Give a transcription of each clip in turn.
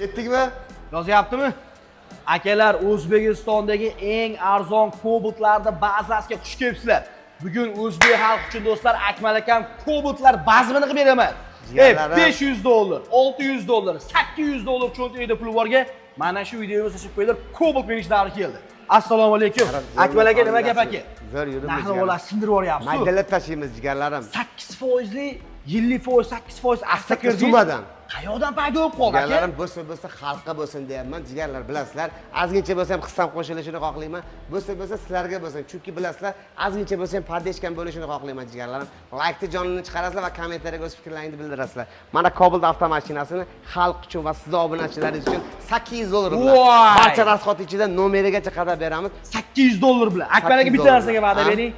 Ketdikmi? Yozyaptimi? Akalar, O'zbekistondagi eng arzon Cobalt'larda bazasiga xush kelibsizlar. Bugun o'zbek xalq uchun do'stlar, Akmal akam Cobalt'lar bazmini qilib beraman. $500, $600, $800 cho'ntakda pul borga mana shu videoga tashlab qo'yinglar. Cobalt menish davri keldi. Assalomu alaykum. Akmal aka nima gap aka? Zo'r yuribmiz. Narxni ola sindirib yuryapsiz. Maydalab tashlaymiz jigarlarim. 8%li, yillik foiz 8% asta kirdingiz. Sumadan. Qayoqdan paydo bo'lib qoldi aka? Jigarlarim bo'lsa xalqqa bo'lsin deyapman. Jigarlar bilasizlar, ozgincha bo'lsa ham qissam qo'shilishini xohlayman. Bo'lsa sizlarga bo'lsin. Chunki bilasizlar, ozgincha bo'lsa ham pardeshkan bo'lishini xohlayman jigarlarim. Laykni jonini chiqarasizlar va kommentariyga o'z fikrlaringizni bildirasizlar. Mana Cobalt avtomashinasini xalq uchun va siz obunachilaringiz uchun $800 bilan. Barcha rasxot ichida nomerigacha qadar beramiz. $800 bilan. Akmal aka bitta narsaga va'da bering.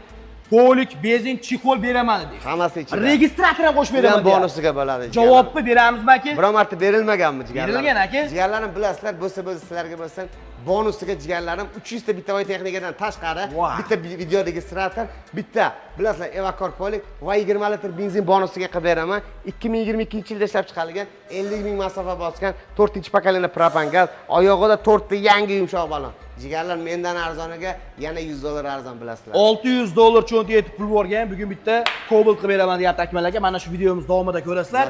Polik, benzin, chexol beraman dedi. Hammasi ichida. Registrator ham qo'shib beraman. Bonusiga bo'ladi. Javobni beramizmi aka? Biror marta berilmaganmi jigarlarim? Berilgan aka. Jigarlarim bilasizlar, bo'lsa sizlarga bo'lsin. Bonusiga jigarlarim 300 ta bitta texnikadan tashqari bitta video registrator, bitta bilasizlar Evacor Polik va 20 litr benzin bonusiga qilib beraman. 2022-yilda ishlab chiqarilgan 50 ming masofa bosgan 4-pokoleniya propan gaz, oyog'ida 4 ta yangi yumshoq balon. Jigarlar mendan arzoniga yana $100 arzon bilasizlar. $600 cho'ntakda pul borgan, bugun bitta Cobalt qilib beraman deyapti Akmal aka. Mana shu videomiz davomida ko'rasizlar.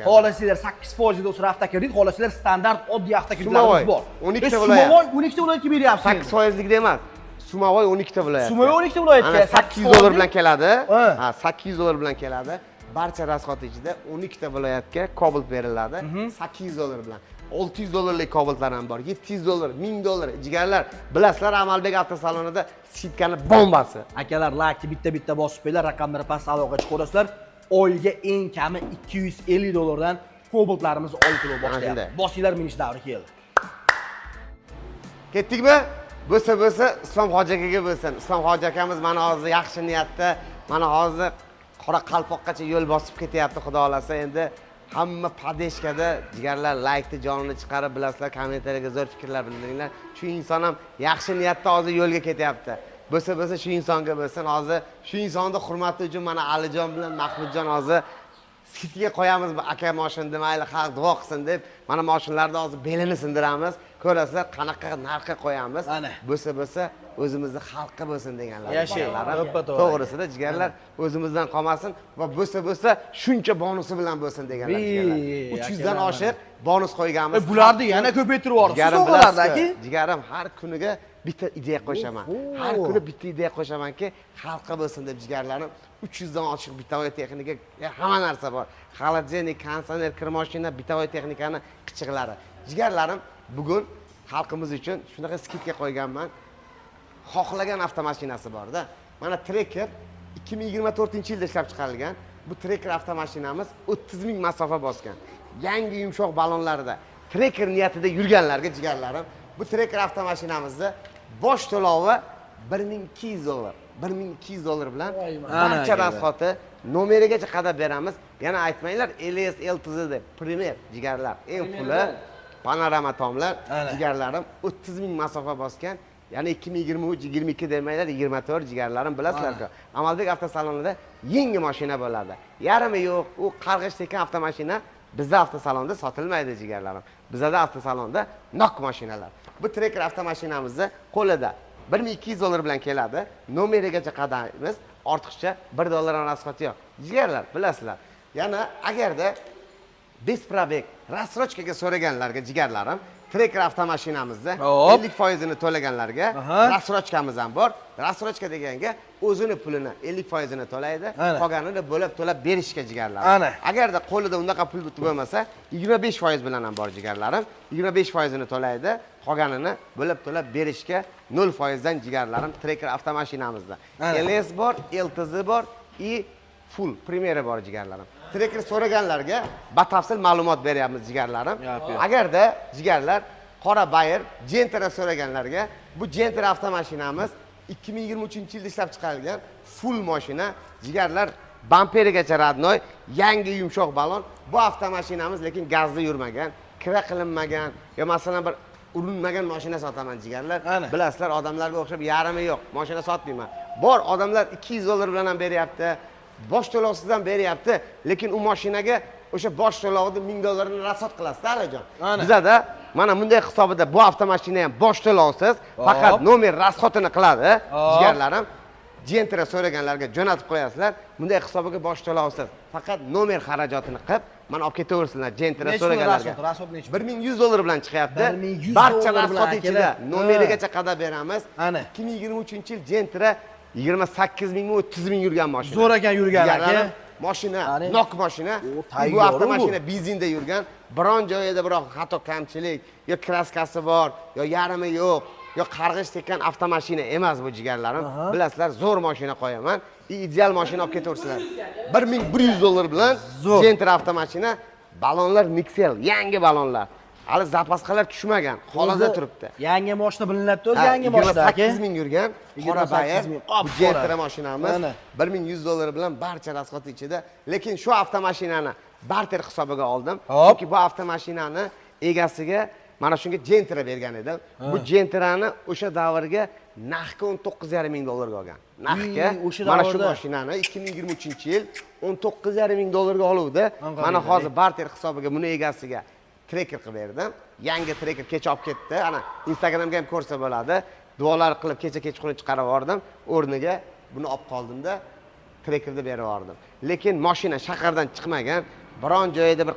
Xohlasanglar 8% o'sir avtokirdit, xohlasanglar standart oddiy avtokirditlarimiz bor. 12 ta viloyat. 12 ta viloyatga beryapsiz. 8%lik emas. Sumovoy 12 ta viloyat. Sumovoy 12 ta viloyatga $800 bilan keladi. Ha, $800 bilan keladi. Barcha rasxot ichida 12 ta viloyatga Cobalt beriladi. $800 bilan. $600lik Cobaltlar ham bor. $700, $1000 jigarlar. Bilasizlar, Amalbek avtosalonida skidkani bombasi. Akalar, like bitta bosib qo'yinglar, raqamlar past aloqa chiqarasizlar. Oyiga eng kami $250 dan Cobaltlarimizni olib kelib boshlayapti. Bosinglar menish davri keldi. Ketdikmi? Bo'lsa Islom Hoji akaga bo'lsin. Islom Hoji akamiz mana hozir yaxshi niyatda, mana hozir qora qalpoqqacha yo'l bosib ketyapti, xudo xolasa. Endi hamma padeshkada jigarlar laykni jonini chiqarib bilasizlar, kommentariyaga zo'r fikrlar bildiringlar. Shu inson ham yaxshi niyatda hozir yo'lga ketyapti. Bo'lsa shu insonga bo'lsin. Hozir shu insonni hurmati uchun mana Alijon bilan Mahmudjon hozir skidga qo'yamiz, aka mashinani mayli xalq duo qilsin deb, mana mashinlarni hozir belini sindiramiz. Ko'rasizlar, qanaqa narxga qo'yamiz. Bo'lsa o'zimizni xalqqa bo'lsin deganlar. To'g'risida jigarlar o'zimizdan qolmasin va bo'lsa shuncha bonusi bilan bo'lsin deganlar jigarlar. 300 dan oshiq bonus qo'yganmiz. Bularni yana ko'paytirib yuborsiz so'g'alardagi. Jigarim har kuniga bitta ideya qo'shaman. Har kuni bitta ideya qo'shamanki, xalqqa bo'lsin deb jigarlarim 300 dan oshiq bitavoy texnika, hamma narsa bor. Xolodilnik, konditsioner, kir mashina, bitavoy texnikani qichiqlari. Jigarlarim bugun xalqimiz uchun shunaqa skidga qo'yganman. Xohlagan avtomashinasi bor-da. Mana Tracker 2024-yilda ishlab chiqarilgan. Bu Tracker avtomashinamiz 30 ming masofa bosgan. Yangi yumshoq balonlarda Tracker niyatida yurganlarga jigarlarim, bu Tracker avtomashinamizni bosh to'lovi $1200. $1200 bilan barcha rasxoti nomerigacha qadar beramiz. Yana aytmanglar, LS LTZ deb Premier jigarlar, eng puli panorama tomlar jigarlarim 30 ming masofa bosgan. Ya'ni 2023-22 demanglar, 24 jigarlarim bilasizlar-ku. Amalbek avtosalonida yangi mashina bo'ladi. Yarimi yo'q, u qarg'ish tekan avtomashina bizda avtosalonda sotilmaydi jigarlarim. Bizda avtosalonda nok mashinalar. Bu Tracker avtomashinamizni qo'lida $1200 bilan keladi. Nomerigacha qadamiz, ortiqcha $1 ham rasxoti yo'q. Jigarlar, bilasizlar. Yana agarda bez probeg rasrochkaga so'raganlarga jigarlarim, Tracker avtomashinamizda 50% ni to'laganlarga rasrochkamiz ham bor. Rasrochka deganga o'zini pulini 50% ni to'laydi, qolganini bo'lib to'lab berishga jigarlar. Agarda qo'lida unaqa pul bo'lmasa, 25% bilan ham bor jigarlarim. 25% ni to'laydi, qolganini bo'lib to'lab berishga 0% dan jigarlarim Tracker avtomashinamizda. LS bor, LTZ bor, full Premier bor jigarlarim. Tracker so'raganlarga batafsil ma'lumot beryapmiz jigarlarim. Agarda jigarlar qora Bayer, Gentra so'raganlarga, bu Gentra avtomashinamiz 2023-yilda ishlab chiqarilgan full mashina. Jigarlar bamperigacha radnoy, yangi yumshoq balon. Bu avtomashinamiz lekin gazda yurmagan, kira qilinmagan, yo masalan bir urinmagan mashina sotaman jigarlar. Bilasizlar, odamlarga o'xshab yarimi yo'q, mashina sotmayman. Bor odamlar $200 bilan ham beryapti. Bosh to'lovsidan beryapti, lekin u mashinaga o'sha bosh to'lovni $1000 ni rasxot qilasiz, Alijon. Bizada Mana bunday hisobida bu avtomashina ham bosh to'lovsiz, faqat nomer rasxotini qiladi. Jigarlarim, Gentra so'raganlarga jo'natib qo'yasizlar. Bunday hisobiga bosh to'lovsiz, faqat nomer xarajatini qilib, mana olib ketaversinlar Gentra so'raganlarga. Rasxot necha? $1100 bilan chiqyapti. $1100 Barcha bilan rasxot ichida akalar. nomerigacha qadab beramiz. Ana. 2023-yil Gentra 28 ming 30 ming yurgan mashina. Zo'r ekan yurgan aka. Mashina, Qani? nok mashina. tayyor Bu avtomashina benzinda yurgan. Biron joyida biroq xato kamchilik, yo kraskasi bor, yo yarimi yo'q, yo qarg'ish tekkan avtomashina emas bu jigarlarim. Bilasizlar, zo'r mashina qo'yaman. Ideal mashina olib ketaversizlar. $1100 bilan Gentra avtomashina, balonlar Nexel, yangi balonlar. Hali zapaskalar tushmagan, holida turibdi. Yangi mashina bilinyapti, o'zi yangi mashina aka. 28 ming yurgan, qora bayir. Bu Gentra mashinamiz Mana. $1100 bilan barcha rasxoti ichida. Lekin shu avtomashinani barter hisobiga oldim. Hop. Chunki bu avtomashinani egasiga mana shunga Gentra bergan edim. Bu Gentrani o'sha davrga narxga $19,5 ming olgan. Narxga o'sha mana shu davrda. mashinani 2023-yil $19,5 ming oluvdi. Mana hozir barter hisobiga buni egasiga treker qilib berdim. Yangi treker kecha olib ketdi. Ana Instagramga ham ko'rsa bo'ladi. Duolar qilib kechqurun chiqarib yubordim. O'rniga buni olib qoldimda trekerni berib yubordim. Lekin mashina shahardan chiqmagan, biron joyda bir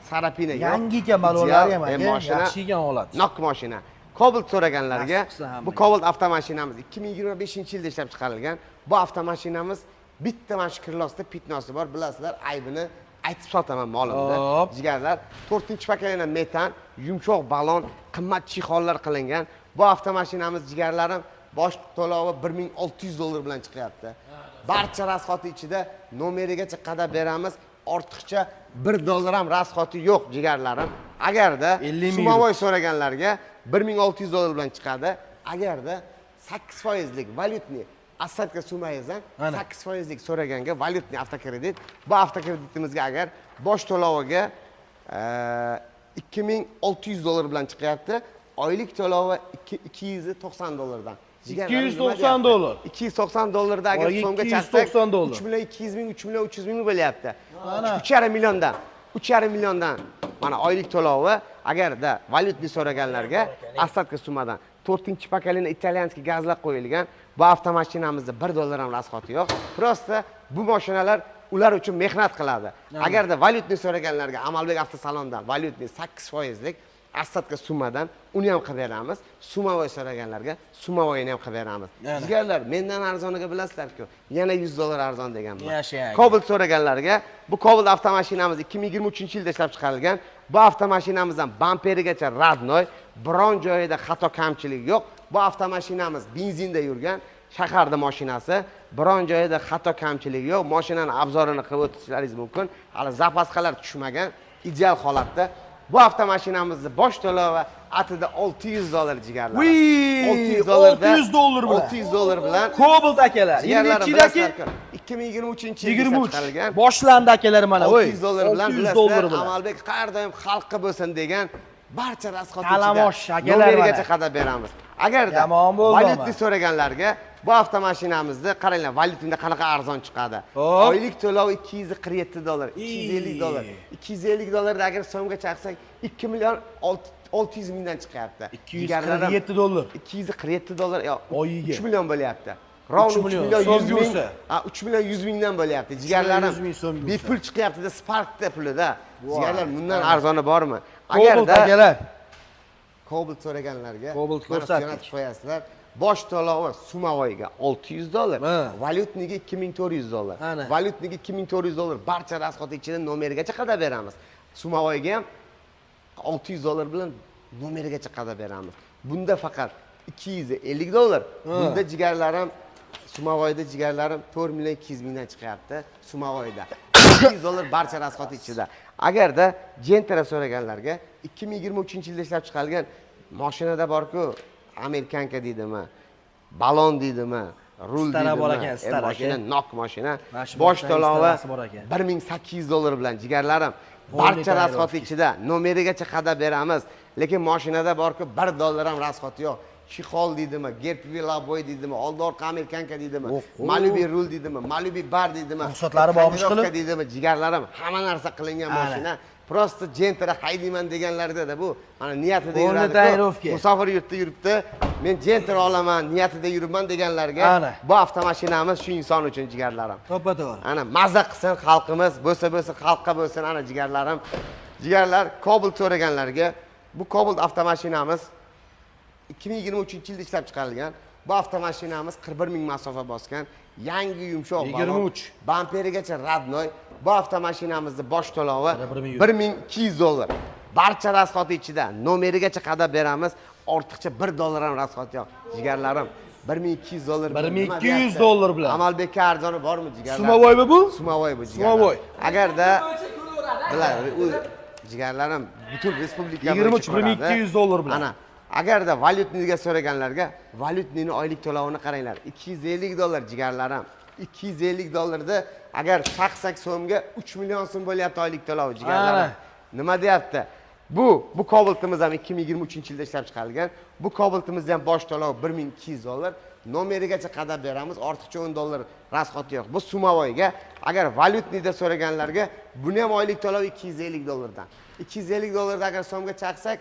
sarapina yo'q. Yangi ekan balonlari ham aka. Mashina Yaxshi ekan holat. nok mashina. Cobalt so'raganlarga Nasib qilsa hamma. bu Cobalt avtomashinamiz 2025-yilda ishlab chiqarilgan. Bu avtomashinamiz bitta mana shu kirlosda pitnosi bor. Bilasizlar, aybini aytib sotaman molimda. Hop. Jigarlar, 4-paketli metan, yumshoq balon, qimmat chixollar qilingan. Bu avtomashinamiz jigarlarim bosh to'lovi $1600 bilan chiqyapti. Barcha rasxoti ichida nomerigacha qadab beramiz. Ortiqcha $1 ham rasxoti yo'q jigarlarim. Agarda 50 ming sumovoy so'raganlarga $1600 bilan chiqadi. Agarda 8% lik valyutni assadga sumayizdan 8% lik so'raganga valyutni avtokredit. Bu avtokreditimizga agar bosh to'loviga $2600 bilan chiqyapti. Oylik to'lovi $290 dan. $290. $290 da agar Oyiga so'mga chaqsak $290. 3,200 ming, 3,300 ming bo'lyapti. 3,5 milliondan. 3,5 milliondan mana oylik to'lovi agarda valyutni so'raganlarga assadga sumadan 4-paketli italyanskiy gazlar qo'yilgan. Bu avtomashinamizda $1 ham rasxoti yo'q. Prosta bu mashinalar ular uchun mehnat qiladi. Agarda valyutni so'raganlarga Amalbek avtosalondan valyutni 8% lik assadga sumadan uni ham qilib beramiz. Sumovoy so'raganlarga sumovoyini ham qilib beramiz. Jigarlar, mendan arzoniga bilasizlar-ku, yana $100 arzon deganman. Yashang. Cobalt so'raganlarga bu Cobalt avtomashinamiz 2023-yilda ishlab chiqarilgan. Bu avtomashinamizdan bamperigacha radnoy, biron joyida xato kamchilik yo'q. Bu avtomashinamiz benzinda yurgan, shaharda mashinasi, biron joyida xato kamchilik yo'q. Mashinani obzorini qilib o'tishlaringiz mumkin. Hali zapaskalar tushmagan, ideal holatda. Bu avtomashinamizni bosh to'lovi atida $600 jigarlar. $600 bilan. $600 bilan. Cobalt akalar. Yilchi aka 2023-yilda chiqarilgan. Boshlandi akalar mana. $600 bilan $600 bilan. Amalbek har doim xalqqa bo'lsin degan barcha rasxot Talamosh akalar nomerigacha qadab beramiz. Agarda Yomon bo'ldi. valyutni so'raganlarga bu avtomashinamizda qaranglar, valyutda qanaqa arzon chiqadi. Oylik to'lovi $247, $250. $250 agar so'mga chaqsak 2 million 600 mingdan chiqyapti. $247. $247 yo, Oyiga. 3 million bo'lyapti. Ravn 3 million 100 ming. 3 million 100 mingdan bo'lyapti. Jigarlarim 100 ming so'm bepul chiqyapti-da, Sparkda pulida. Jigarlar, bundan arzoni bormi? Cobalt akalar. Cobalt so'raganlarga Cobalt mana ko'rsatdik. jo'natib qo'yasizlar. Bosh to'lovi sumovoyga $600, valyutniga $2400. Valyutniga $2400 barcha rasxoti ichida nomerigacha qadab beramiz. Sumovoyga ham $600 bilan nomerigacha qadab beramiz. Bunda faqat $250. Bunda jigarlarim sumovoyda jigarlarim 4 million 200 mingdan chiqyapti. Sumovoyda $200 barcha rasxoti ichida. Agarda Gentra so'raganlarga 2023-yilda ishlab chiqarilgan mashinada bor-ku, amerikanka deydimi, balon deydimi, rul deydimi, mashina nok mashina, bosh to'lovi $1800 bilan jigarlarim barcha rasxoti ichida nomerigacha qadab beramiz. Lekin mashinada bor-ku $1 ham rasxoti yo'q. Chixol deydimi, Gerpvi Laboy deydimi, oldi orqa amerikanka deydimi, Malibu rul deydimi, Malibu bar deydimi, ruxsatlari bormish qilib deydimi, jigarlarim hamma narsa qilingan mashina. Prosta jentera haydayman deganlarda bu mana niyatida O'rni yuradi. tayinlovka. Musofir yurtda yuribdi. Men jentera olaman, niyatida yuribman deganlarga Ana. bu avtomashinamiz shu inson uchun jigarlarim. To'ppa-to'g'ri. Ana maza qilsin xalqimiz, bo'lsa xalqqa bo'lsin ana jigarlarim. Jigarlar Cobalt so'raganlarga bu Cobalt avtomashinamiz 2023-yilda ishlab chiqarilgan. Bu avtomashinamiz 41 ming masofa bosgan, yangi yumshoq 23. bamperigacha radnoy. Bu avtomashinamizning bosh to'lovi 1100. 1200 dollar. Barcha rasxoti ichida nomerigacha qadab beramiz. Ortiqcha 1 dollar ham rasxot yo'q. Jigarlarim 1200 dollar. 1200 dollar bilan. Amalbekka arzoni bormi jigarlar? Sumovoymi bu? Sumovoy bu jigarlar. Sumovoy. Agarda bilar u jigarlarim butun respublika 23 1200 dollar bilan. Ana agarda valyutniga so'raganlarga valyutnini oylik to'lovini qaranglar. 250 dollar jigarlarim. 250 dollarda agar chaqsak so'mga 3 million so'm bo'lyapti oylik to'lovi jigarlarim. Nima deyapti? Bu Cobaltimiz ham 2023-yilda ishlab chiqarilgan. Bu Cobaltimizda ham bosh to'lov 1200 dollar. Nomerigacha qadab beramiz. Ortiqcha 10 dollar rasxoti yo'q. Bu Sumovoyga. Agar valyutnida so'raganlarga buni ham oylik to'lov 250 dollardan. 250 dollarda agar so'mga chaqsak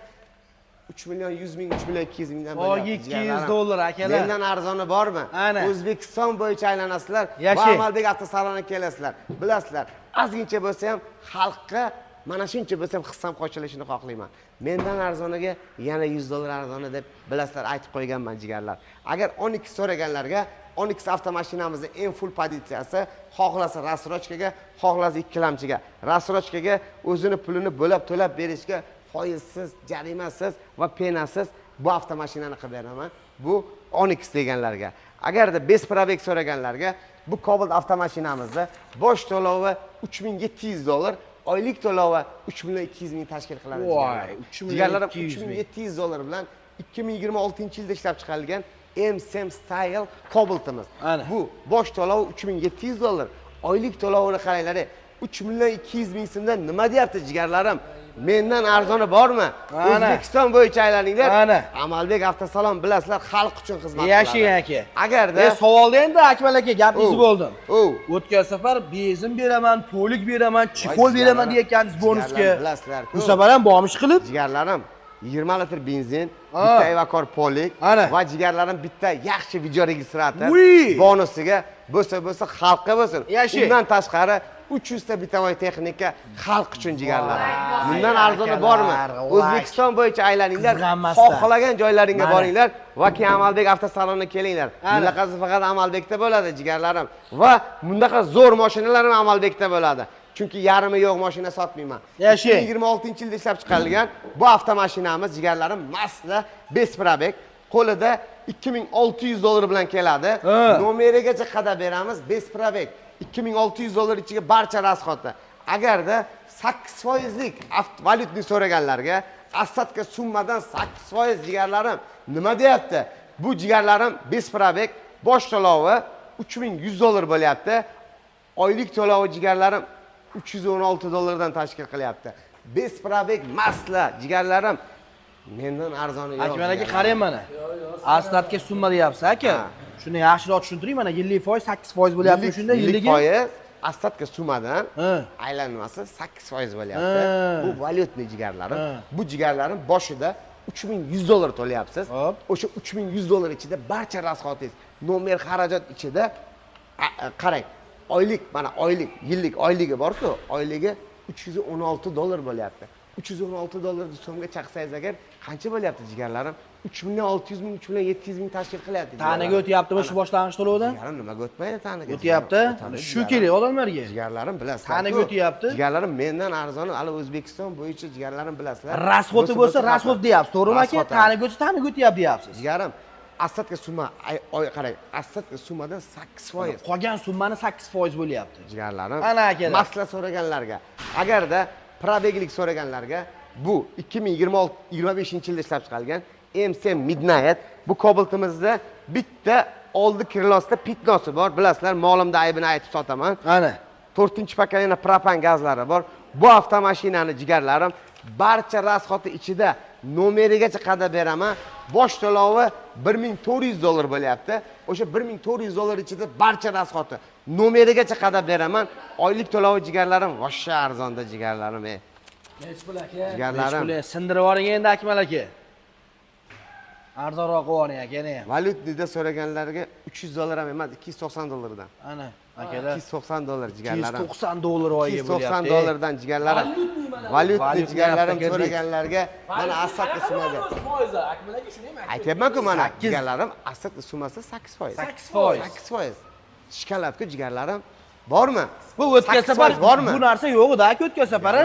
3 million 100 ming, 3 million 200 mingdan bo'lyapti. 200 dollar akalar. Mendan arzoni bormi? Ana. O'zbekiston bo'yicha aylanasizlar va Yashang. Amalbek avtosaloniga kelasizlar. Bilasizlar, ozgincha bo'lsa ham xalqqa mana shuncha bo'lsa ham hissam qo'shilishini xohlayman. Mendan arzoniga yana 100 dollar arzoni deb bilasizlar aytib qo'yganman jigarlar. Agar 12 so'raganlarga 12 avtomashinamizning eng full pozitsiyasi xohlasa rasrochkaga, xohlasa ikkilamchiga. Rasrochkaga o'zini pulini bo'lib to'lab berishga foizsiz, jarimasiz va penasiz bu avtomashinani qilib beraman. Bu 12 deganlarga. Agarda Besprabek so'raganlarga bu Cobalt avtomashinamizda bosh to'lovi 3700 dollar, oylik to'lovi 3 million 200 ming tashkil qiladi. Voy, 3 million 3700 dollar bilan 2026-yilda ishlab chiqarilgan M-Sem Style Cobaltimiz. Bu bosh to'lovi 3700 dollar, oylik to'lovini qaranglar. 3 million 200 ming so'mdan nima deyapti jigarlarim? Mendan arzoni bormi? O'zbekiston bo'yicha aylaninglar. Amalbek avtosalon bilasizlar, xalq uchun xizmat qiladi. Yashang aka. Agarda savolda endi Akmal aka gapingizni bo'ldim. O'tgan safar benzin beraman, polik beraman, chexol beraman deyotganingiz bonusga. Bilasizlar. Bu safar ham bormish qilib. Jigarlarim 20 litr benzin, bitta Evacor polik va jigarlarim bitta yaxshi video registrator bonusiga bo'lsa xalqqa bo'lsin. Undan tashqari 300 ta bitovoy texnika xalq uchun jigarlarim. Bundan arzoni bormi? O'zbekiston bo'yicha aylaninglar, xohlagan joylaringga boringlar va keyin Amalbek avtosaloniga kelinglar. Bunaqasi faqat Amalbekda bo'ladi jigarlarim va bundaqa zo'r mashinalar ham Amalbekda bo'ladi. Chunki yarimi yo'q mashina sotmayman. 2026-yilda ishlab chiqarilgan bu avtomashinamiz jigarlarim Mazda Besprabek qo'lida 2600 dollar bilan keladi. Nomerigacha qadab beramiz Besprabek. 2600 dollar ichiga barcha rasxoti. Agarda 8%lik valyutni so'raganlarga assadga summadan 8% jigarlarim nima deyapti? Bu jigarlarim Besprabek bosh to'lovi 3100 dollar bo'lyapti. Oylik to'lovi jigarlarim 316 dollardan tashkil qilyapti. Besprabek Mazda jigarlarim mendan arzoni yo'q. Akmal aka qarang mana. Assadga summa deyapsiz aka. Shuni yaxshiroq tushuntiring, mana 50% 8% bo'lyapti shunda yilligi. 50% assadga summadan aylanmasi 8% bo'lyapti. Bu valyutni jigarlarim. Bu jigarlarim boshida 3100 dollar to'layapsiz. O'sha 3100 dollar ichida barcha rasxotingiz, nomer xarajat ichida qarang. Oylik mana oylik, yillik oyligi bor-ku, oyligi 316 dollar bo'lyapti. 316 dollarni so'mga chaqsangiz agar qancha bo'lyapti jigarlarim? 3 million 600 ming, 3 million 700 ming tashkil qilyapti. Tanaga o'tyaptimi shu boshlang'ich to'lovdan? Jigarlarim nimaga o'tmaydi tanaga? O'tyapti. Shu kerak odamlarga. Jigarlarim bilasizlar. Tanaga o'tyapti. Jigarlarim mendan arzoni, hali O'zbekiston bo'yicha jigarlarim bilasizlar. Rasxoti bo'lsa rasxot deyapsiz, to'g'rimi aka? Tanaga o'tsa tanaga o'tyapti deyapsiz. Jigarim assadga summa qarang, assadga summadan 8%. Qolgan summani 8% bo'lyapti. Jigarlarim. Ana akalar. Masla so'raganlarga, agarda probeglik so'raganlarga bu 2025-yilda ishlab chiqarilgan M-Sem Midnight. Bu Cobaltimizda bitta oldi krilosda pitnosi bor. Bilasizlar, molimda aybini aytib sotaman. Ana. 4-pokoleniya propan gazlari bor. Bu avtomashinani jigarlarim barcha rasxoti ichida nomerigacha qadab beraman. Bosh to'lovi 1400 dollar bo'lyapti. O'sha 1400 dollar ichida barcha rasxoti nomerigacha qadab beraman. Oylik to'lovi jigarlarim vashsha arzonda jigarlarim. Nech pul aka? Jigarlarim. Nech pul? Sindirib yuboring endi Akmal aka. Arzonroq qo'ying aka yana ham. Valyutnida so'raganlarga $300 ham emas, $290 dan. Ana, akalar. $290 jigarlarim. $290 oyga bo'lyapti. $290 jigarlarim. Valyutni Valyutni jigarlarim haqida so'raganlarga mana asakli summada. Foizi Akmal aka shuni ham Aytyapman-ku mana jigarlarim asakli summasi 8%. 8%. 8%. Shikolatku jigarlarim bormi? Bu o'tgan safar bormi? bu narsa yo'q edi aka o'tgan safari.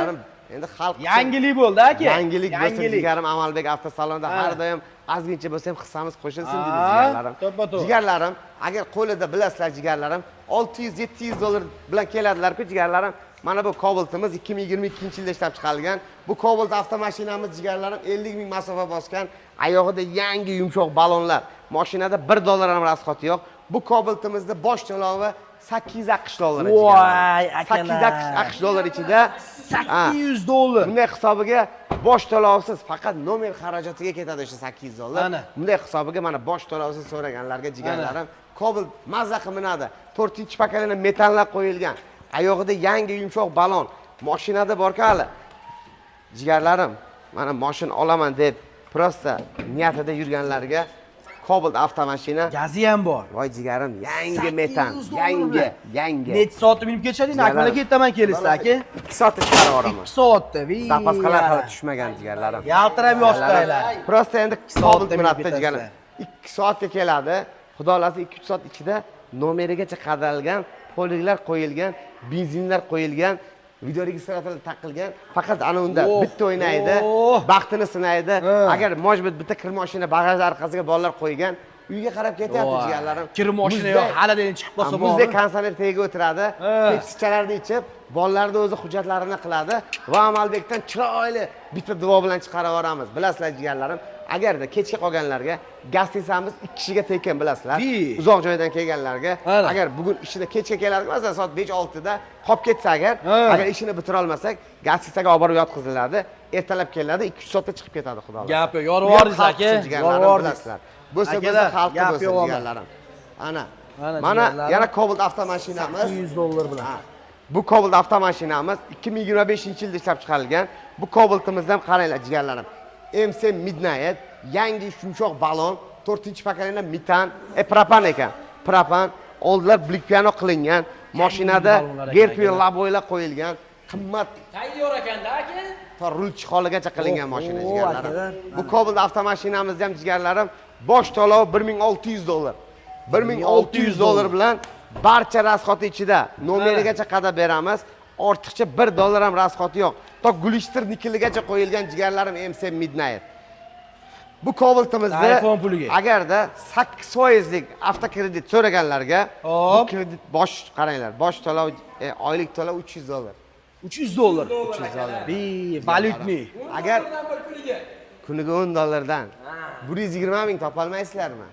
Endi xalq Yangilik bo'ldi aka. yangilik bo'lsin jigarim Amalbek avtosalonda har doim ozgincha bo'lsa ham hissamiz qo'shilsin dedi jigarlarim. To'ppa-to'g'ri. Jigarlarim, agar qo'lida bilasizlar jigarlarim, $600-700 bilan keladilar-ku jigarlarim. Mana bu Cobalt'imiz 2022-yilda ishlab chiqarilgan. Bu Cobalt avtomashinamiz jigarlarim 50 ming masofa bosgan, oyog'ida yangi yumshoq balonlar. Mashinada $1 ham rasxoti yo'q. Bu Cobalt'imizda bosh to'lovi 8 AQSh dollari Voy, akalar. 8 AQSh dollar ichida $800. bunday hisobiga bosh to'lovsiz faqat nomer xarajotiga ketadi o'sha $800. Ana. Bunday hisobiga mana bosh to'lovsiz so'raganlarga jigarlarim Cobalt mazza qilminadi. 4-paketli metallar qo'yilgan. Oyog'ida yangi yumshoq balon. Mashinada bor-ku hali. Jigarlarim, mana mashina olaman deb prosta niyatida yurganlarga Cobalt avtomashina. Gazi ham bor. Voy jigarim, yangi metan, $800 yangi. Necha soatda minib ketishading? Akmal aka ertaman kelasiz aka. 2 soatda chiqarib yuboraman. 2 soatda. Zapaskalar hali tushmagan jigarlarim. Yaltirab yotibdilar. Prosta endi soatda Cobalt minib minatda ketasizlar. jigarlarim. 2 soatga keladi. Xudo xolasa 2-3 soat ichida nomerigacha qadalgan, poliglar qo'yilgan, benzinlar qo'yilgan, video registratorlar taqilgan. Faqat ana unda bitta o'ynaydi, baxtini sinaydi. Agar mojbit bitta kir mashina bagaj orqasiga bolalar qo'ygan, uyga qarab ketyapti jigarlarim. Kir mashina yo'q, halidan chiqib qolsa bo'ladi. Muzdek konserner tagiga o'tiradi, pepsichalarni ichib, bolalarni o'zi hujjatlarini qiladi va Amalbekdan chiroyli bitta duo bilan chiqarib yuboramiz. Bilasizlar jigarlarim, agarda kechga qolganlarga gaz tesamiz 2 kishiga tekin bilasizlar. Uzoq joydan kelganlarga, agar bugun ishida kechga keladi, masalan soat 5-6 da qolib ketsa agar ishini bitira olmasak, gaz tesaga olib borib yotqiziladi, ertalab keladi, 2-3 soatda chiqib ketadi xudo xolasa. Gap yo'q, yorvordingiz aka. Bilasizlar. Bo'lsa xalq bo'lsin jigarlarim. Mana yana Cobalt avtomashinamiz $100 bilan. Bu Cobalt avtomashinamiz 2025-yilda ishlab chiqarilgan. Bu Cobalt'imizdan qaranglar jigarlarim. MC Midnight, yangi yumshoq balon, 4-paketli metan, propan ekan. Propan oldilar Black Piano qilingan. Mashinada Gerpil laboylar qo'yilgan. Qimmat Tayyor ekanda aka. to rulchi holigacha qilingan mashina jigarlarim. Bu Cobalt avtomashinamiz ham jigarlarim bosh to'lovi $1600. $1600 bilan barcha rasxoti ichida nomerigacha qadab beramiz. Ortiqcha $1 ham rasxoti yo'q. To Gulishtir nikeligacha qo'yilgan jigarlarim MC Midnight. Bu Cobalt'imizni iPhone puliga. agarda 8%lik avtokredit so'raganlarga bu kredit bosh qaranglar, bosh to'lov oylik to'lov $300. $300. Valyutni. Agar kuniga $10 $120 ming topolmaysizlarmi?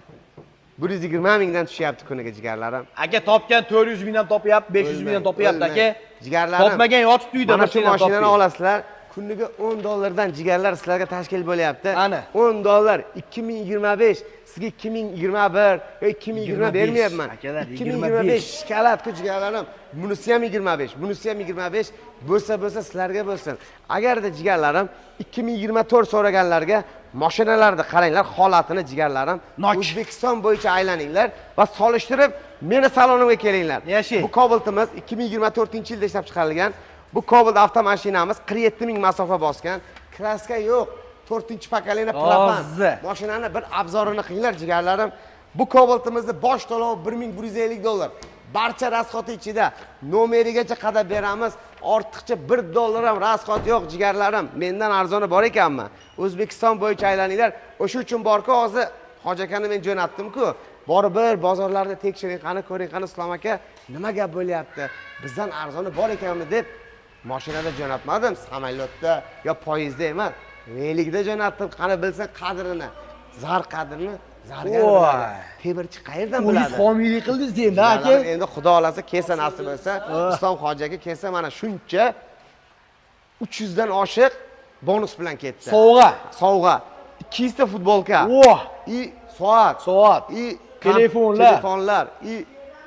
120 mingdan tushyapti kuniga jigarlarim. Aka topgan 400 mingdan topyapti, 500 mingdan topyapti aka. Jigarlarim. Topmagan yotibdi uyda mana shu mashinani olasizlar. Kuniga $10 jigarlar sizlarga tashkil bo'lyapti. Ana. $10 2025, sizga 2021 yo 2020 bermayapman. 2025 shikolatku jigarlarim. Bunisi ham 25, bunisi ham 25 bo'lsa sizlarga bo'lsin. Agarda jigarlarim 2024 so'raganlarga mashinalarni qaranglar, holatini jigarlarim. O'zbekiston bo'yicha aylaninglar va solishtirib meni salonimga kelinglar. Bu Cobalt'imiz 2024-yilda ishlab chiqarilgan. Bu Cobalt avtomashinamiz 47 ming masofa bosgan. Kraska yo'q. 4-paketli propan. Mashinani bir obzorini qilinglar jigarlarim. Bu Cobalt'imizni bosh to'lovi $1150. Barcha rasxoti ichida nomerigacha qadab beramiz. Ortiqcha $1 ham rasxot yo'q jigarlarim. Mendan arzoni bor ekanmi? O'zbekiston bo'yicha aylaninglar. O'sha uchun borku hozir Hoji akani men jo'natdim-ku. Borib bir bozorlarda tekshiring, qani ko'ring, qani Islom aka, nima gap bo'lyapti? Bizdan arzoni bor ekanmi deb mashinada jo'natmadim, samolyotda yo poyezdda emas. Relikda jo'natdim, qani bilsin qadrini, zar qadrini zargar biladi. Temirchi qayerdan biladi? Homiylik qildingiz endi aka. Endi Xudo xolasa kelsa nasib bo'lsa, Islom hoji aka kelsa mana shuncha 300 dan oshiq bonus bilan ketdi. Sovg'a. 200 ta futbolka. Soat. Telefonlar,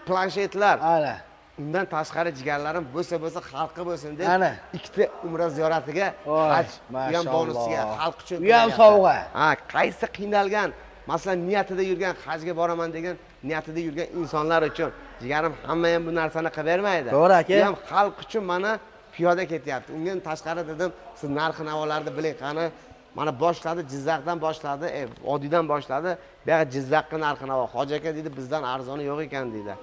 planshetlar. Ana. undan tashqari jigarlarim bo'lsa xalqi bo'lsin deb Ana. ikkita umra ziyoratiga Voy, haj bu ham mashalloh. bonusiga xalq uchun Bu ham qilyapti. sovg'a. Ha, qaysi qiynalgan, masalan niyatida yurgan, hajga boraman degan niyatida yurgan insonlar uchun jigarim hamma ham bu narsani qilib bermaydi. To'g'ri aka. Bu ham xalq uchun mana piyoda ketyapti. Undan tashqari dedim, siz narx-navolarni biling qani. Mana boshladi, Jizzaxdan boshladi, Odiydan boshladi. Bu yerga Jizzaxga narx-navo. Hoji aka dedi, bizdan arzoni yo'q ekan dedi.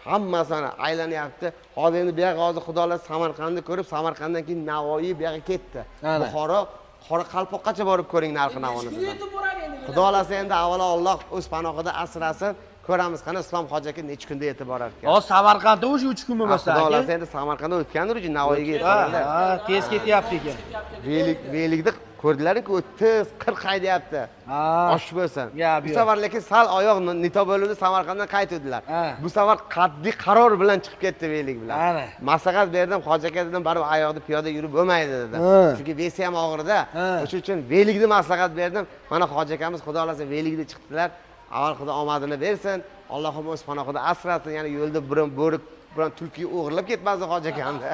Hammasini aylanyapti. Hozir endi bu yerga hozir xudolar Samarqandni ko'rib, Samarqanddan keyin Navoiy bu yerga ketdi. Ana. Buxoro, Qoraqalpoqgacha borib ko'ring narx-navoni. Xudo xolasa endi avvalo Alloh o'z panohida asrasin. Ko'ramiz qani Islom hoji aka necha kunda yetib borar ekan. Hozir Samarqandda o'sha 3 kun bo'lmasa Xudo aka. xolasa endi Samarqandda o'tgandir uchun Navoiyga yetadi. Ha, tez ketyapti ekan. Velikni ko'rdilar-ku 30-40 haydayapti. Ha. Oshib bo'lsin. Gap Bu yo'q. safar lekin sal oyoq nito bo'ldi, Samarqanddan qaytdilar. Ha. Bu safar qat'iy qaror bilan chiqib ketdi Velik bilan. Ana. Maslahat berdim, hoji aka dedim, baribir oyoqda piyoda yurib bo'lmaydi dedim. Ha. Chunki vesi ham og'irda. Ha. O'shuning uchun Velikni maslahat berdim. Mana hoji akamiz xudo xolasa Velikda chiqdilar. Avval xudo omadini bersin. Allohim o'z panohida asrasin. Ya'ni yo'lda bo'rik bilan tulki o'g'irlab ketmasin hoji akamni.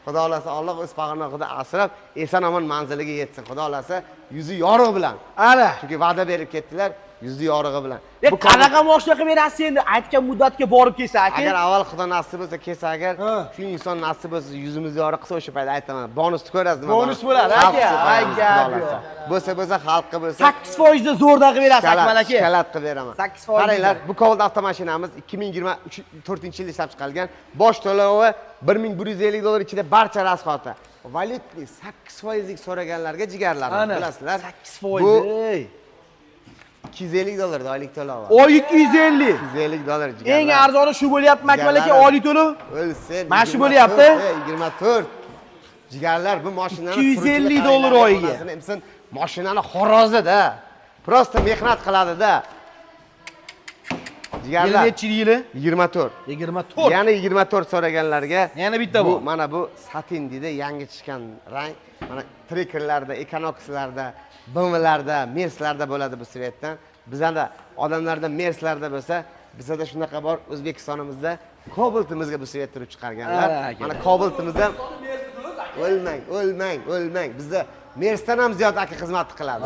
Xudo xolasa Alloh o'z panohida asrab, eson-omon manziliga yetsin. Xudo xolasa yuzi yorug' bilan. Ana. Chunki va'da berib ketdilar, yuzi yorug'i bilan. Bu qanaqa moshina qilib berasiz endi? Aytgan muddatga borib kelsa aka. Agar avval xudo nasib bo'lsa kelsa agar, Ha. shu inson nasib bo'lsa yuzimizni yorug' qilsa o'sha paytda aytaman. Bonusni ko'rasiz. Bonus bo'ladi, Xalq aka. uchun Ay, qo'yamiz, gap xudo yo'q. xolasa. Bo'lsa xalqqa bo'lsa 8% da zo'rdan qilib berasiz Akmal aka. Shikalat qilib beraman. 8% Qaranglar, bu Cobalt avtomashinamiz 2024-yilda ishlab chiqarilgan. Bosh to'lovi $1150 ichida barcha rasxoti. Valyutli 8% so'raganlarga jigarlarim, bilasizlar. 8%. Bu $250 oylik to'lovi. Oy 250. $250 jigarlar. Eng arzoni shu bo'lyapti Akmal aka, Jigarlarim. oylik to'lov. O'lsin. Mana shu bo'lyapti. 24. Jigarlar bu mashinani $250 oyiga. Sen mashinani xorozida. Prosta mehnat qiladi-da. Jigarlar. Necha yili? 24. 24. Yana 24 so'raganlarga Yana bitta bu bu. mana bu satin deydi, yangi chiqqan rang. Mana Trickerlarda, Equinox'larda, BMW'larda, Mers'larda bo'ladi bu svetdan. Bizda odamlarda Mers'larda bo'lsa, bizda shunaqa bor O'zbekistonimizda Cobaltimizga bu svet turib chiqarganlar. Mana Cobaltimizda o'lmang. Bizda Mers'dan ham ziyod aka xizmat qiladi.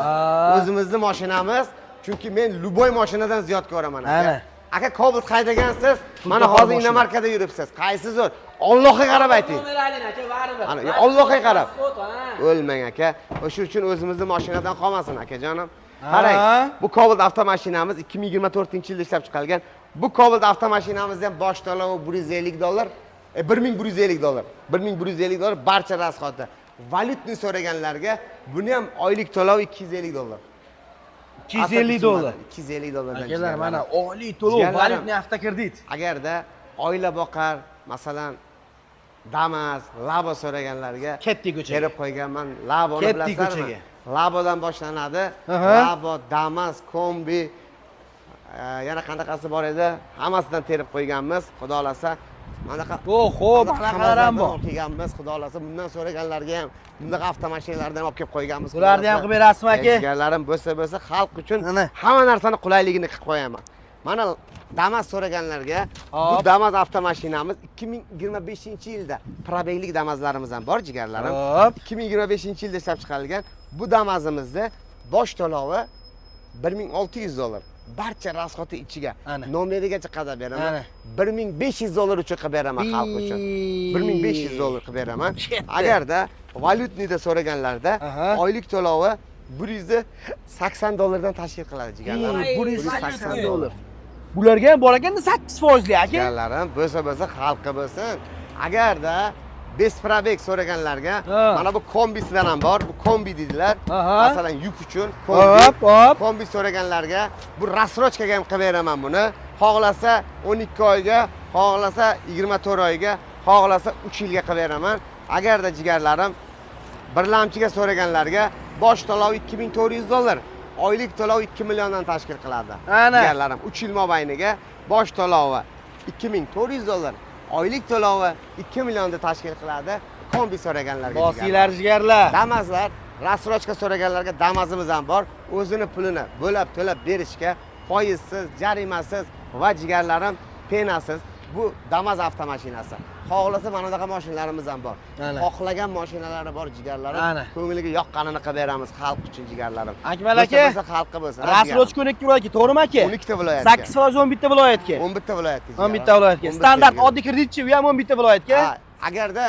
O'zimizning mashinamiz, chunki men luboy mashinadan ziyod ko'raman aka. Aka Cobalt haydagansiz, mana hozir Inomarkada yuribsiz. Qaysi zo'r? Allohga qarab ayting. Ana, Allohga qarab. O'lmang aka. O'sha uchun o'zimizning mashinadan qolmasin akajonim. Qarang, bu Cobalt avtomashinamiz 2024-yilda ishlab chiqarilgan. Bu Cobalt avtomashinamizda ham bosh to'lovi $1150, $1150. $1150 barcha rasxoti. Valyutni so'raganlarga buni ham oylik to'lovi $250. $250. $250. Akalar mana oylik to'lov, valyutni avtokredit. Agarda oila boqar, masalan, Damas, Labo so'raganlarga Katta ko'chaga berib qo'yganman. Laboni Katta bilasizlarmi? ko'chaga. Labodan boshlanadi. Aha. Labo, Damas, Kombi, yana qanaqasi bor edi? Hammasidan terib qo'yganmiz. Xudo xolasa Manaqa xo'p, qanaqalar ham bor. Qilganmiz, xudo xolasa bundan so'raganlarga ham bunday avtomashinalardan olib kelib qo'yganmiz. Ularni ham qilib berasizmi aka? Jigarlarim bo'lsa xalq uchun hamma narsani qulayligini qilib qo'yaman. Mana Damas so'raganlarga bu Damas avtomashinamiz 2025-yilda probeglik Damaslarimiz ham bor jigarlarim. 2025-yilda ishlab chiqarilgan. Bu Damas'imizda bosh to'lovi $1600. Barcha rasxoti ichiga nomerigacha qadab beraman. $1500 uchun qilib beraman xalq uchun. $1500 qilib beraman. Agarda valyutnida so'raganlarda oylik to'lovi $180 dan tashkil qiladi jigarlarim. $180. Bularga ham bor ekanda 8% aka. Jigarlarim bo'lsa xalqqa bo'lsin. Agarda Besprabek so'raganlarga mana bu kombisidan ham bor. Bu kombi dedilar. Masalan, yuk uchun kombi so'raganlarga bu rasrochkaga ham qilib beraman buni. Xohlasa 12 oyga, xohlasa 24 oyga, xohlasa 3 yilga qilib beraman. Agarda jigarlarim birlamchiga so'raganlarga bosh to'lovi $2400, oylik to'lovi 2 milliondan tashkil qiladi. Jigarlarim 3 yil mobayniga bosh to'lovi $2400, oylik to'lovi 2 millionda tashkil qiladi. Kombi so'raganlarga. Bosinglar jigarlar. Damaslar, rasrochka so'raganlarga Damasimiz ham bor. O'zini pulini bo'lab to'lab berishga foizsiz, jarimasiz va jigarlarim penasiz Bu Damas avtomashinasi. Xohlasa mana bunaqa mashinalarimiz ham bor. Ana. Xohlagan mashinalari bor jigarlarim. Ana. Ko'ngliga yoqqanini qilib beramiz xalq uchun jigarlarim. Akmal aka, Bo'lsa xalqqa bo'lsa. Raslochka 12 viloyatga, to'g'rimi aka? 12 ta viloyatga. 8 11 ta viloyatga. 11 ta viloyatga. 11 ta viloyatga. Standart oddiy kreditchi, u ham 11 ta viloyatga. Agarda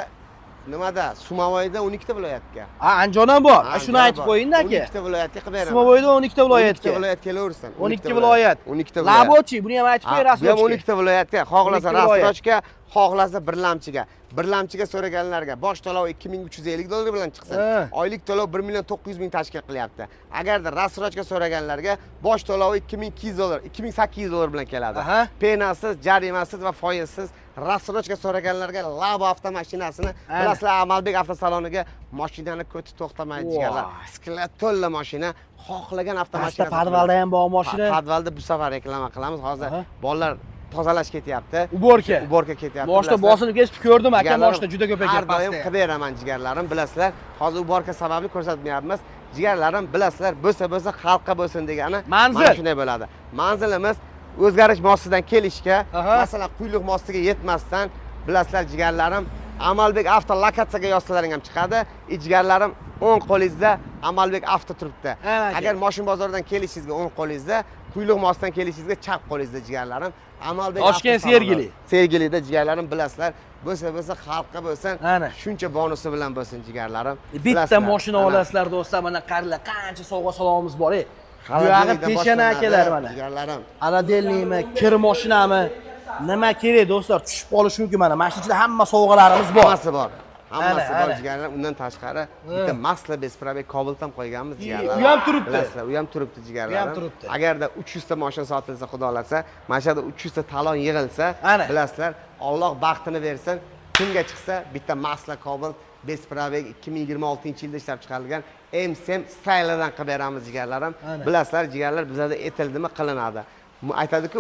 nimada Sumovoyda 12 ta viloyatga. Andijon ham bor. Shuni aytib qo'ying-da aka. 12 ta viloyatga qilib beraman. Sumovoyda 12 ta 12 ta viloyatga. viloyat kelaversin. 12 viloyat. 12 ta viloyat. Labochi, buni ham aytib qo'ying Bu ham raslochka. 12 ta viloyatga, xohlasa 12 viloyat. raslochka, xohlasa birlamchiga. Birlamchiga so'raganlarga bosh to'lov 2350 dollar bilan chiqsin. Oylik to'lov 1 ming tashkil qilyapti. Agarda rasrochga so'raganlarga bosh to'lovi 2200 dollar, 2800 dollar bilan keladi. Penasiz, jarimasiz va foizsiz rasrochga so'raganlarga Labo avtomashinasini bilasizlar, Amalbek avtosaloniga mashinani ko'ti to'xtamaydi jigarlar. Sklat to'la mashina, xohlagan avtomashina. Pastda podvalda ham bor mashina. Podvalda bu safar reklama qilamiz. Hozir bolalar tozalash ketyapti. Uborka ketyapti. Boshda bosinib ketib ko'rdim aka, mashina juda ko'p ekan pastda. Har doim qilib beraman jigarlarim, bilasizlar. Hozir uborka sababli ko'rsatmayapmiz. Jigarlarim, bilasizlar, bo'lsa xalqqa bo'lsin degani mana shunday bo'ladi. Manzilimiz o'zgarish mostidan kelishga, masalan, quyliq mostiga yetmasdan, bilasizlar jigarlarim, Amalbek avto lokatsiyaga yozsalaring ham chiqadi. Jigarlarim 10 qo'lingizda Amalbek avto turibdi. Agar mashina bozoridan kelishingizga 10 qo'lingizda, quyliq mostidan kelishingizga chap qo'lingizda jigarlarim. Amalbek Toshkent Sergeli. Sergelida jigarlarim, bilasizlar, bo'lsa xalqqa bo'lsin, shuncha bonusi bilan bo'lsin jigarlarim. Bitta mashina olasizlar do'stlar, mana qaranglar, qancha sovg'a salovimiz bor. Bu yog'i peshana akalar mana. Jigarlarim. Aladelniymi, kir mashinami? Nima kerak do'stlar? Tushib qolish mumkin mana. Mana shu ichida hamma sovg'alarimiz bor. Hammasi bor. Hammasi bor jigarlarim. Undan tashqari bitta Masla Besprabek Cobalt ham qo'yganmiz jigarlarim. U ham turibdi. Bilasizlar, u ham turibdi jigarlarim. Agarda 300 ta mashina sotilsa, xudo xolasa, mana shu yerda 300 ta talon yig'ilsa, bilasizlar, Alloh baxtini bersin. Kimga chiqsa, bitta Masla Cobalt Besprabek 2026-yilda ishlab chiqarilgan M-Sem stylidan qilib beramiz jigarlarim. Bilasizlar, jigarlar bizda etildimi qilinadi. Aytadi-ku,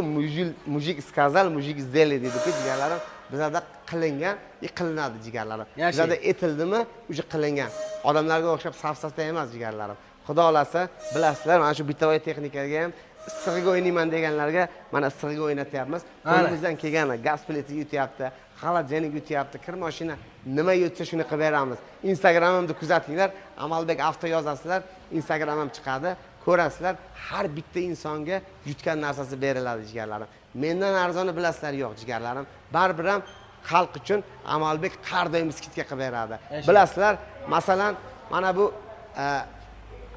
mujik сказал, mujik сделали deydi-ku jigarlarim. Bizda qilingan, qilinadi jigarlarim. Bizda etildimi, o'sha qilingan. Odamlarga o'xshab safsata emas jigarlarim. Xudo xolasa, bilasizlar, mana shu bitovoy texnikaga ham issig'iga o'ynayman deganlarga mana issig'iga o'ynatyapmiz. Qo'limizdan kelgani gaz plitiga yutyapti, xolodilnik yutyapti, kir mashina nima yutsa shuni qilib beramiz. Instagramimda kuzatinglar, Amalbek avto yozasizlar, Instagram ham chiqadi. Ko'rasizlar, har bitta insonga yutgan narsasi beriladi jigarlarim. Mendan arzoni bilasizlar yo'q jigarlarim. Baribir ham xalq uchun Amalbek har doim skidka qilib beradi. Bilasizlar, masalan, mana bu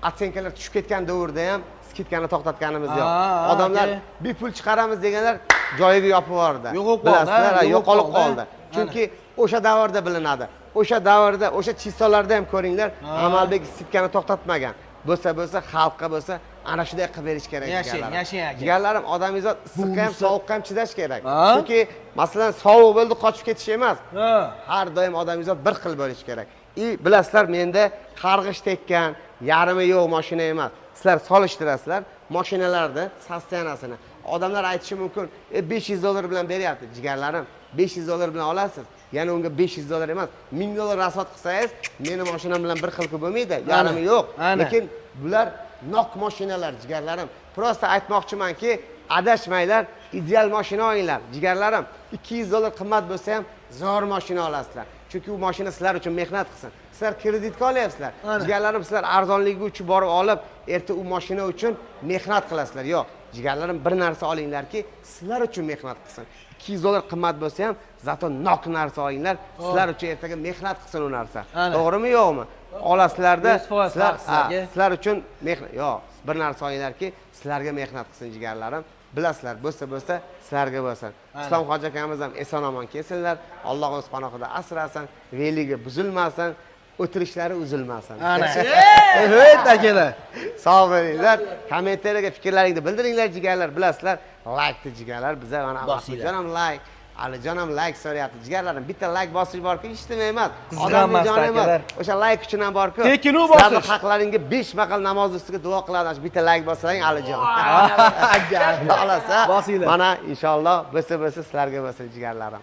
atsenkalar tushib ketgan davrda ham skidkani to'xtatganimiz yo'q. Odamlar bepul chiqaramiz deganlar joyiga yopib yubordi. Bilasizlar, yo'qolib qoldi. Chunki o'sha davrda bilinadi. O'sha davrda, o'sha chistolarda ham ko'ringlar, Amalbek skidkani to'xtatmagan. Bo'lsa xalqqa bo'lsa ana shunday qilib berish kerak jigarlarim. Jigarlarim, odamizot issiqqa ham, sovuqqa ham chidash kerak. Chunki masalan sovuq bo'ldi qochib ketish emas. Har doim odamizot bir xil bo'lish kerak. Bilasizlar, menda qarg'ish tekkan, yarimi yo'q mashina emas. Sizlar solishtirasizlar mashinalarni sostanasini. Odamlar aytishi mumkin, 500 dollar bilan beryapti. Jigarlarim, 500 dollar bilan olasiz. Ya'ni unga 500 dollar emas, 1000 dollar rasot qilsangiz, meni mashinam bilan bir xil bo'lmaydi, yarimi yo'q. Lekin bular nok mashinalar jigarlarim. Prosta aytmoqchimanki, adashmanglar, ideal mashina olinglar jigarlarim. 200 dollar qimmat bo'lsa ham zo'r mashina olasizlar. Chunki u mashina sizlar uchun mehnat qilsin. Sizlar kreditga olyapsizlar. Jigarlarim, sizlar arzonligi uchun borib olib, erta u mashina uchun mehnat qilasizlar. Yo'q, jigarlarim, bir narsa olinglarki, sizlar uchun mehnat qilsin. 200 dollar qimmat bo'lsa ham, zato nok narsa olinglar, sizlar uchun ertaga mehnat qilsin u narsa. To'g'rimi, yo'qmi? Olasizlarda sizlar uchun mehnat, yo'q, bir narsa olinglarki, sizlarga mehnat qilsin jigarlarim. Bilasizlar, bo'lsa sizlarga bo'lsin. Islom hoji akamiz ham eson-omon kelsinlar. Alloh o'z panohida asrasin, veligi buzilmasin, o'tirishlari uzilmasin. Evet akalar. Sog' bo'linglar. Kommentariyaga fikrlaringizni bildiringlar jigarlar. Bilasizlar, like jigarlar. Biza mana Alijon ham like, Alijon ham like so'rayapti. Jigarlarim, bitta like bosish borki, ijtimoiy emas. Odamning joni emas. O'sha like uchun ham borku. Tekin u bosish. Sizlarning haqlaringga 5 maqal namoz ustiga duo qiladi. Bitta like bossang, Alijon. Xolasa, mana inshaalloh bo'lsa sizlarga bo'lsin jigarlarim.